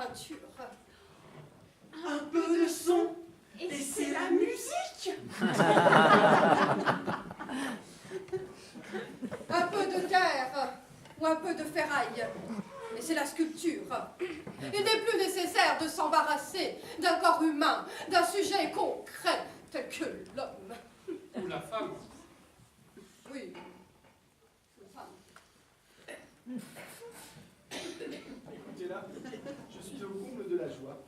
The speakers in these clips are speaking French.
peinture. Un peu de son, et c'est la musique. Un peu de terre ou un peu de ferraille, et c'est la sculpture. Il n'est plus nécessaire de s'embarrasser d'un corps humain, d'un sujet concret tel que l'homme. Ou la femme. Oui, la femme. Écoutez là, je suis au comble de la joie.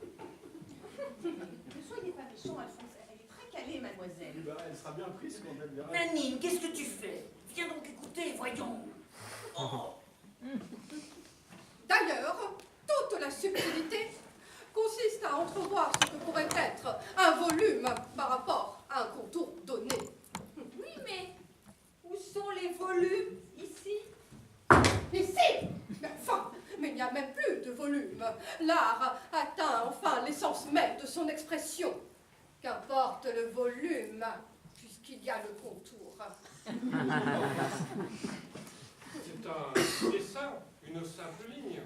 Ne soyez pas méchant, Alphonse. Elle est très calée, mademoiselle. Eh ben, elle sera bien prise quand elle verra. Nanine, qu'est-ce que tu fais? Viens donc écouter, voyons. Oh. D'ailleurs, toute la subtilité consiste à entrevoir ce que pourrait être un volume par rapport à un contour donné. Oui, mais où sont les volumes ici? Ici! Mais enfin, mais il n'y a même plus de volume. L'art atteint enfin l'essence même de son expression. Qu'importe le volume, puisqu'il y a le contour. C'est un dessin, une simple ligne.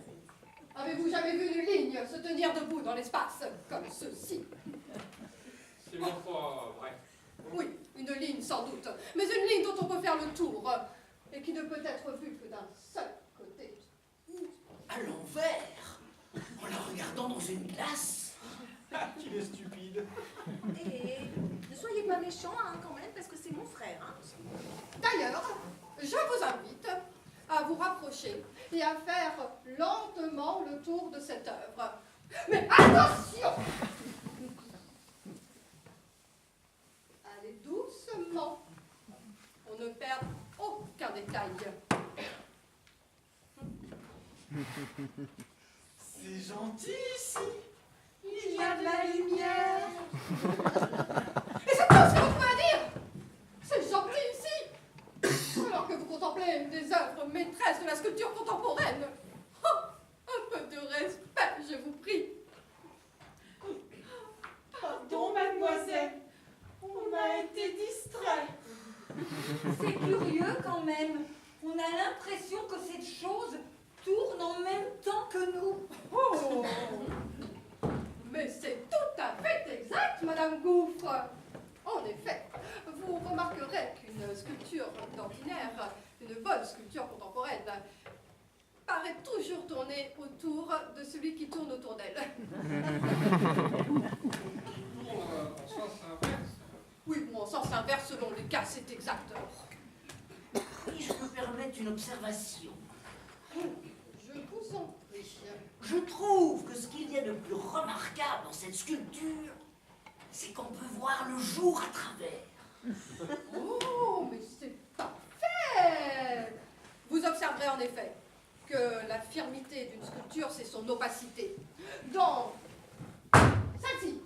Avez-vous jamais vu une ligne se tenir debout dans l'espace, comme ceci? C'est ma foi vrai. Oui, une ligne sans doute, mais une ligne dont on peut faire le tour, et qui ne peut être vue que d'un seul côté. À l'envers, en la regardant dans une glace. Qu'il est stupide. Et ne soyez pas méchant, hein, quand même, parce que c'est mon frère. Hein. D'ailleurs, je vous invite à vous rapprocher et à faire lentement le tour de cette œuvre. Mais attention! Allez doucement. On ne perd aucun détail. C'est gentil ici. Il y a de la lumière. Et c'est tout ce que vous pouvez dire! C'est gentil ici! Alors que vous contemplez une des œuvres maîtresses de la sculpture contemporaine. Oh, un peu de respect, je vous prie. Pardon, mademoiselle. On a été distrait. C'est curieux quand même. On a l'impression que cette chose tourne en même temps que nous. Oh! Mais c'est tout à fait exact, Madame Gouffre. En effet, vous remarquerez qu'une sculpture d'ordinaire, une bonne sculpture contemporaine, paraît toujours tourner autour de celui qui tourne autour d'elle. Tourne en sens inverse. Oui, ou en sens inverse selon les cas, c'est exact. Si je me permets une observation, Je vous en prie. je trouve que ce qu'il y a de plus remarquable dans cette sculpture, c'est qu'on peut voir le jour à travers. Oh, mais c'est parfait! Vous observerez en effet que la firmité d'une sculpture, c'est son opacité. Dans celle-ci,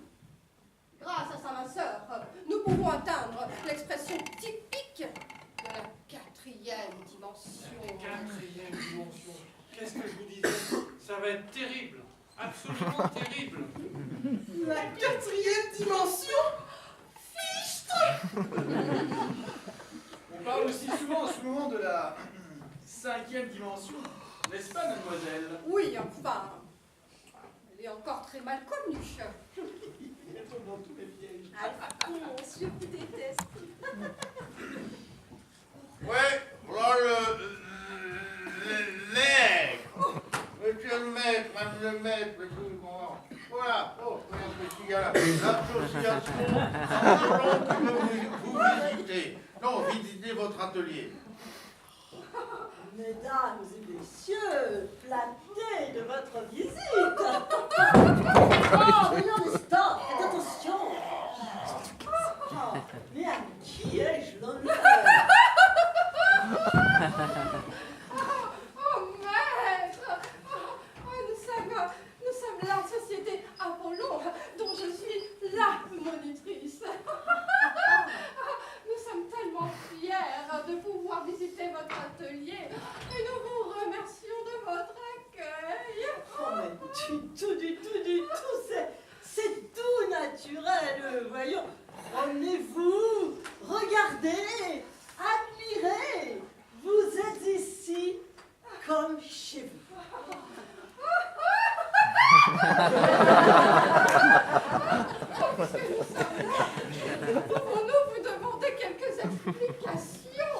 grâce à sa minceur, nous pouvons atteindre l'expression typique de la quatrième dimension. Quatrième dimension. Qu'est-ce que je vous disais? Ça va être terrible. Absolument terrible. La quatrième dimension. On parle aussi souvent en ce moment de la cinquième dimension, n'est-ce pas, mademoiselle? Oui, enfin, elle est encore très mal connue. Elle tombe dans tous les pièges. Alphonse, je vous déteste. Ouais, voilà l'aigle. Monsieur le maître, madame le maître, le tout comment. Voilà, oh, regarde ce qu'il y a là. L'association qui veut vous visiter. Non, visiter votre atelier. Mesdames et messieurs, flattés de votre visite. Oh, mais non, stop, faites attention. Oh, mais à qui ai-je l'honneur? Oh, maître! Nous sommes la société Apollon, dont je suis la monitrice. Nous sommes tellement fiers de pouvoir visiter votre atelier et nous vous remercions de votre accueil. Oh, mais du tout, c'est Pouvons-nous vous demander quelques explications?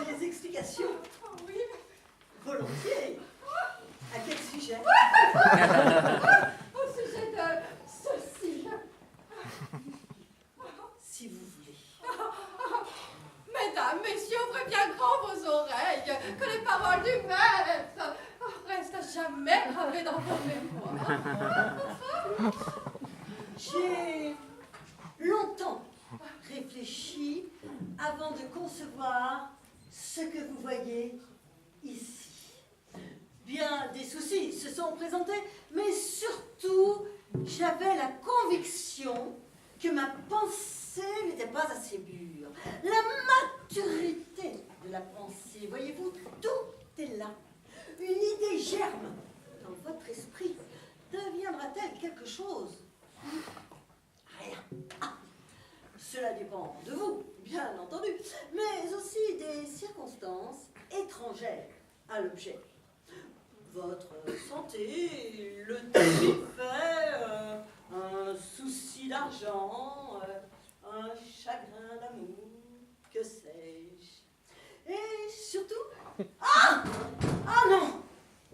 Des explications? Oui. Volontiers. À quel sujet? Au sujet de ceci. Si vous voulez. Mesdames, messieurs, ouvrez bien grand vos oreilles, que les paroles du maître restent à jamais gravées dans vos mémoires. J'ai longtemps réfléchi avant de concevoir ce que vous voyez ici. Bien des soucis se sont présentés, mais surtout, j'avais la conviction que ma pensée n'était pas assez mûre. La maturité de la pensée, voyez-vous, tout est là. Une idée germe dans votre esprit. Deviendra-t-elle quelque chose? Rien. Ah, cela dépend de vous, bien entendu, mais aussi des circonstances étrangères à l'objet. Votre santé, le temps qu'il fait, un souci d'argent, un chagrin d'amour, que sais-je. Et surtout... Ah! Ah non!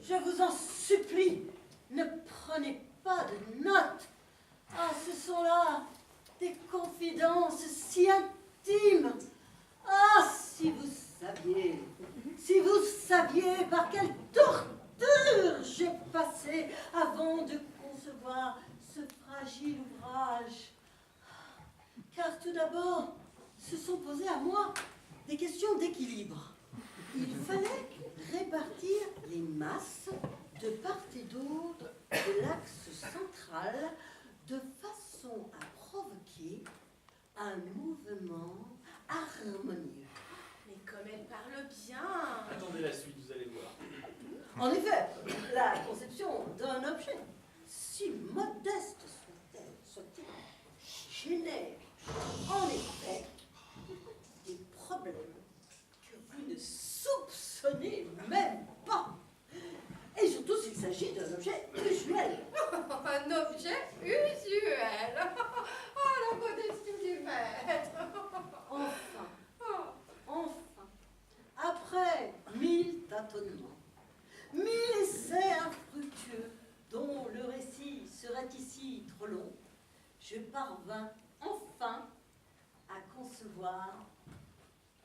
Je vous en supplie, ne prenez pas de notes. Ah, ce sont là des confidences si intimes. Ah, si vous saviez par quelle torture j'ai passé avant de concevoir ce fragile ouvrage. Car tout d'abord, se sont posées à moi des questions d'équilibre. Il fallait répartir les masses de part et d'autre de l'axe central de façon à provoquer un mouvement harmonieux. Mais comme elle parle bien. Attendez la suite, vous allez voir. En effet, la conception d'un objet, si modeste soit-il, génère en effet des problèmes que vous ne soupçonnez même pas. Et surtout s'il s'agit d'un objet usuel. Un objet usuel. Oh, la modestie du maître. Enfin, après 1000 tâtonnements, 1000 essais infructueux, dont le récit serait ici trop long, je parvins enfin à concevoir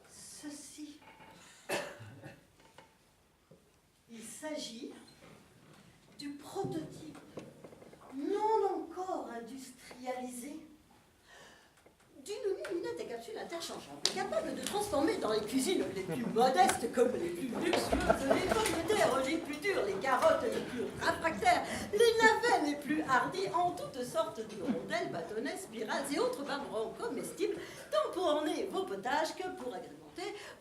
ceci. Il s'agit du prototype non encore industrialisé d'une luminette à capsule interchangeable, capable de transformer dans les cuisines les plus modestes comme les plus luxueuses, les pommes de terre les plus dures, les carottes les plus réfractaires, les navets les plus hardis en toutes sortes de rondelles, bâtonnets, spirales et autres barbons comestibles, tant pour orner vos potages que pour agrémenter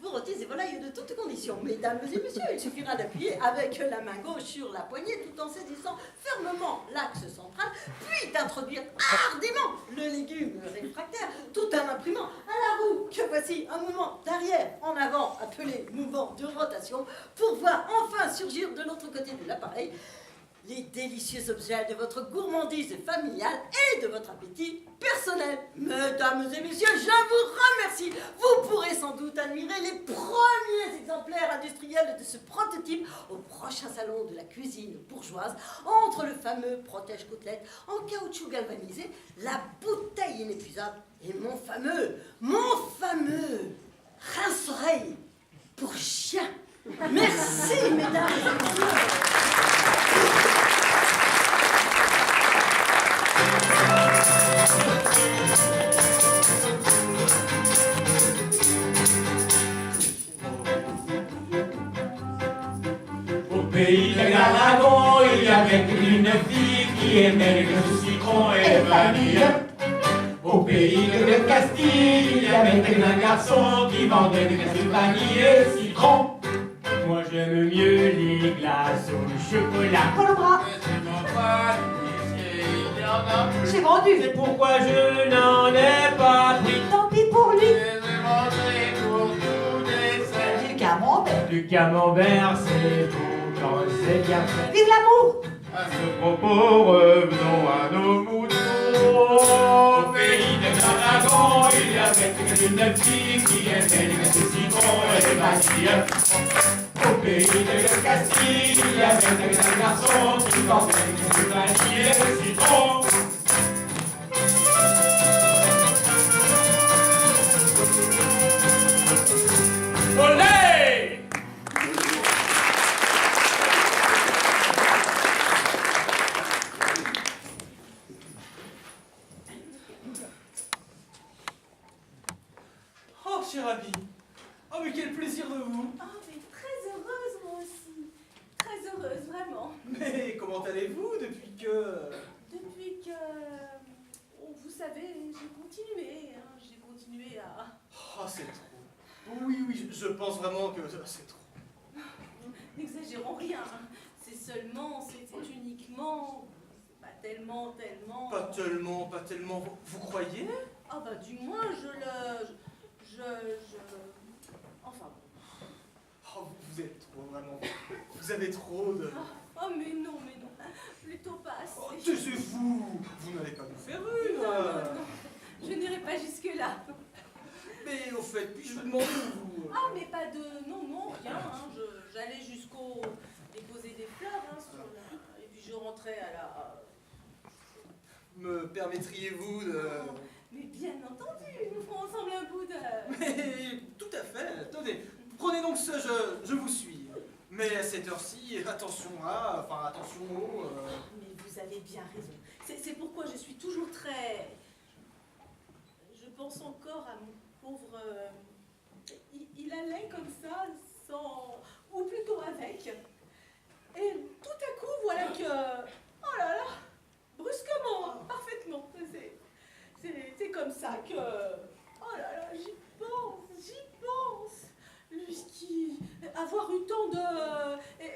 vos rôtis et volailles de toutes conditions. Mesdames et messieurs, il suffira d'appuyer avec la main gauche sur la poignée tout en saisissant fermement l'axe central, puis d'introduire hardiment le légume réfractaire tout en imprimant à la roue que voici un mouvement d'arrière en avant appelé mouvement de rotation pour voir enfin surgir de l'autre côté de l'appareil les délicieux objets de votre gourmandise familiale et de votre appétit personnel. Mesdames et messieurs, je vous remercie. Vous pourrez sans doute admirer les premiers exemplaires industriels de ce prototype au prochain salon de la cuisine bourgeoise, entre le fameux protège-côtelette en caoutchouc galvanisé, la bouteille inépuisable et mon fameux rince-oreille pour chien. Merci, mesdames et messieurs. Au pays de Galagon, il y avait une fille qui aimait le citron et le vanille. Au pays de Castille, il y avait un garçon qui vendait des glaces de vanille et citron. Moi j'aime mieux les glaces au chocolat. Colomba, c'est vendu. C'est pourquoi je n'en ai pas pris. Tant pis pour lui. Du camembert. Du camembert, c'est bon quand c'est bien fait. Vive l'amour. À ce propos, revenons à nos moutons. Au pays de Galagon, il y avait une fille qui aimait les citrons et les vanilles. Au pays de Castille, il y avait un garçon qui vendait les vanilles et les citrons. Olé! Oh, cher ami. Oh, mais quel plaisir de vous. Ah, mais très heureuse, moi aussi. Très heureuse, vraiment. Mais comment allez-vous depuis que... Depuis que... oh, vous savez, j'ai continué à... Oh, c'est trop. Oui, je pense vraiment que c'est trop. N'exagérons rien. C'est seulement, c'est uniquement... C'est pas tellement... Pas tellement. Vous croyez? Ah bah du moins, enfin... Oh, vous êtes trop, vraiment. Vous avez trop de... Oh mais non. Plutôt pas assez. Oh, taisez-vous. Vous n'allez pas nous faire une. Non. Je n'irai pas jusque-là. Mais au fait, puis-je vous demander vous... Ah, mais pas de... Non, rien. Hein. J'allais jusqu'au... déposer des fleurs, hein, sur la... Et puis je rentrais à la... Me permettriez-vous de... Mais bien entendu, nous ferons ensemble un bout de... Mais tout à fait. Tenez, prenez donc ce, je vous suis. Mais à cette heure-ci, attention attention au... Mais vous avez bien raison. C'est pourquoi je suis toujours très... Je pense encore à mon pauvre... Il allait comme ça, sans... ou plutôt avec. Et tout à coup, voilà que... Oh là là, brusquement, parfaitement. C'est comme ça que... Oh là là, j'y pense. Lui qui... avoir eu tant de...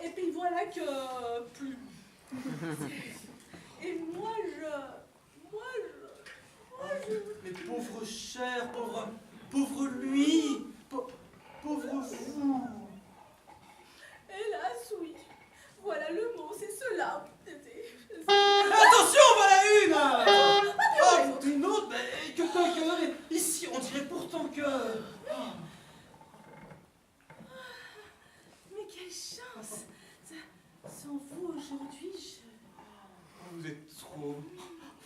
Et puis voilà que... plus. Et moi je... Mais pauvre cher, pauvre lui, pauvre vous. Hélas, oui. Voilà le mot, c'est cela. Attention, voilà une. Oh, une autre, mais que ici, on dirait pourtant que... Mais quelle chance. Sans vous, aujourd'hui, Vous êtes trop...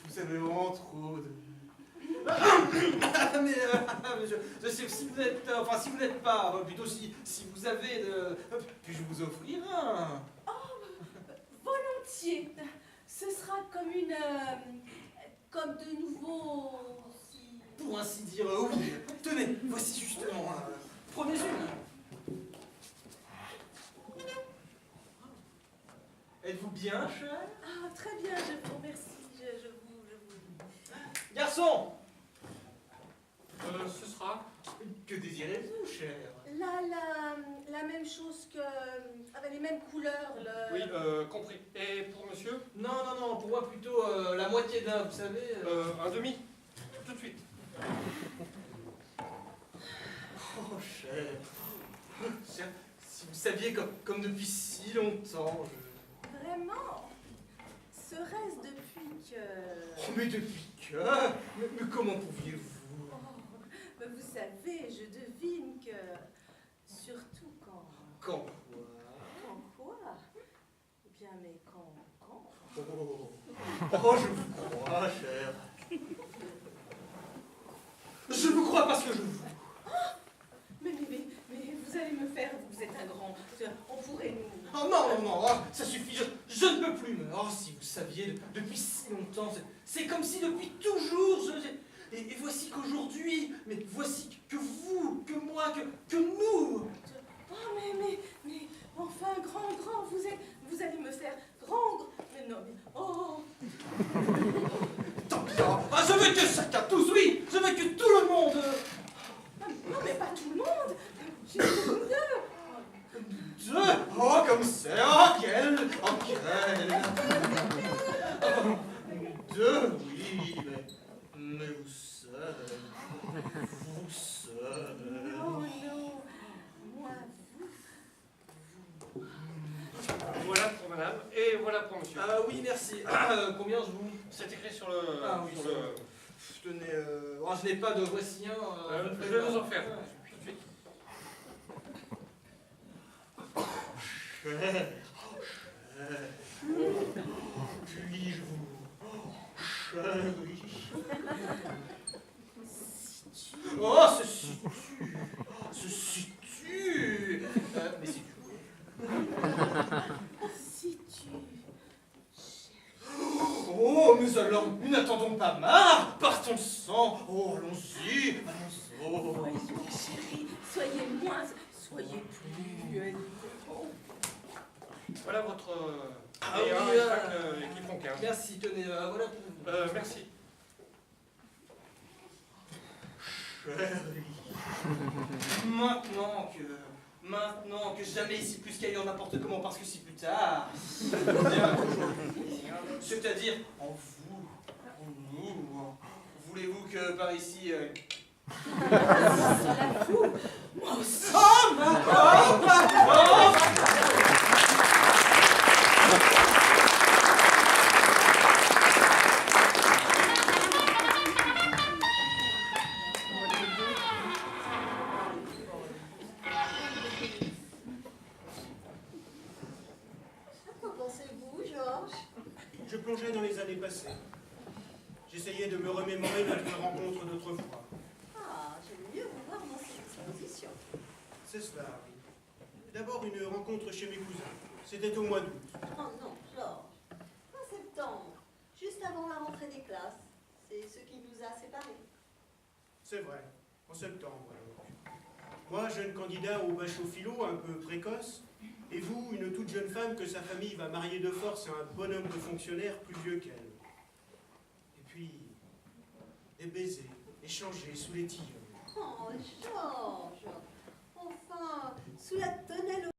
Vous avez vraiment trop de... mais je sais si vous êtes... Enfin, si vous n'êtes pas, plutôt si vous avez de... Puis-je vous offrir un... volontiers. Ce sera comme une... comme de nouveau... Pour ainsi dire, oui. Tenez, voici justement... prenez une. Êtes-vous bien, cher? Ah, très bien, je vous remercie. Je vous... Garçon! Ce sera... Que désirez-vous, cher? La même chose que... avec les mêmes couleurs, le... Oui, compris. Et pour monsieur? Non, pour moi plutôt la moitié d'un, vous savez. Un demi. Tout de suite. Oh, cher. Cher, si vous saviez comme depuis si longtemps, Vraiment? Serait-ce depuis que... Oh, mais depuis que... Mais comment pouviez-vous? Oh, mais vous savez, je devine que... surtout quand... Quand quoi? Quand quoi? Eh bien, mais quand... Oh, je vous crois, cher. Je vous crois parce que je vous... Mais vous allez me faire... Vous êtes un grand... On pourrait nous... Oh non, oh, ça suffit, je ne peux plus. Oh, si vous saviez, depuis si longtemps, c'est comme si depuis toujours, et voici qu'aujourd'hui, mais voici que vous, que moi, que nous. Oh, mais... Enfin, grand, vous allez me faire grand... Mais non, mais... Oh... Tant bien. Ah, je veux que chacun, tous, oui, je veux que tout le monde... Non, mais pas tout le monde. J'ai deux. Deux. Oh, comme c'est, oh, quel... Deux, oui, mais vous seul. Non, moi, vous. Voilà pour madame, et voilà pour monsieur. Ah oui, merci. Combien je vous... C'est écrit sur le... Ah oui, sur sur le... Tenez, oh, je n'ai pas de voici un. je vais vous en faire. Ouais. Tout de suite. Puis-je vous... chérie. Oh, ceci tue. Ceci tue. Mais si tu veux. Si tu... Oh, mais alors, nous n'attendons pas marre. Partons sans. Oh, allons-y. Allons-y. Voyons, chérie, soyez moins... Soyez plus... Oh. Voilà votre... Ah et oui, un spectacle qui font 15. Merci, tenez, voilà pour vous. Merci. Chérie, maintenant que jamais ici plus qu'ailleurs n'importe comment, parce que si plus tard, c'est-à-dire en vous, en nous, voulez-vous que par ici... Cela fout. Moi aussi. Oh, Qu'en pensez-vous, Georges? Je plongeais dans les années passées. J'essayais de me remémorer notre rencontre d'autrefois. Ah, j'aime mieux vous voir dans cette exposition. C'est cela, oui. D'abord une rencontre chez mes cousins. C'était au mois d'août. Oh non, Georges. En septembre, juste avant la rentrée des classes. C'est ce qui nous a séparés. C'est vrai, en septembre. Alors. Moi, jeune candidat au bachot philo, un peu précoce, et vous, une toute jeune femme que sa famille va marier de force à un bonhomme de fonctionnaire plus vieux qu'elle. Et puis, des baisers, échangés sous les tilleuls. Oh, Georges. Enfin, sous la tonnelle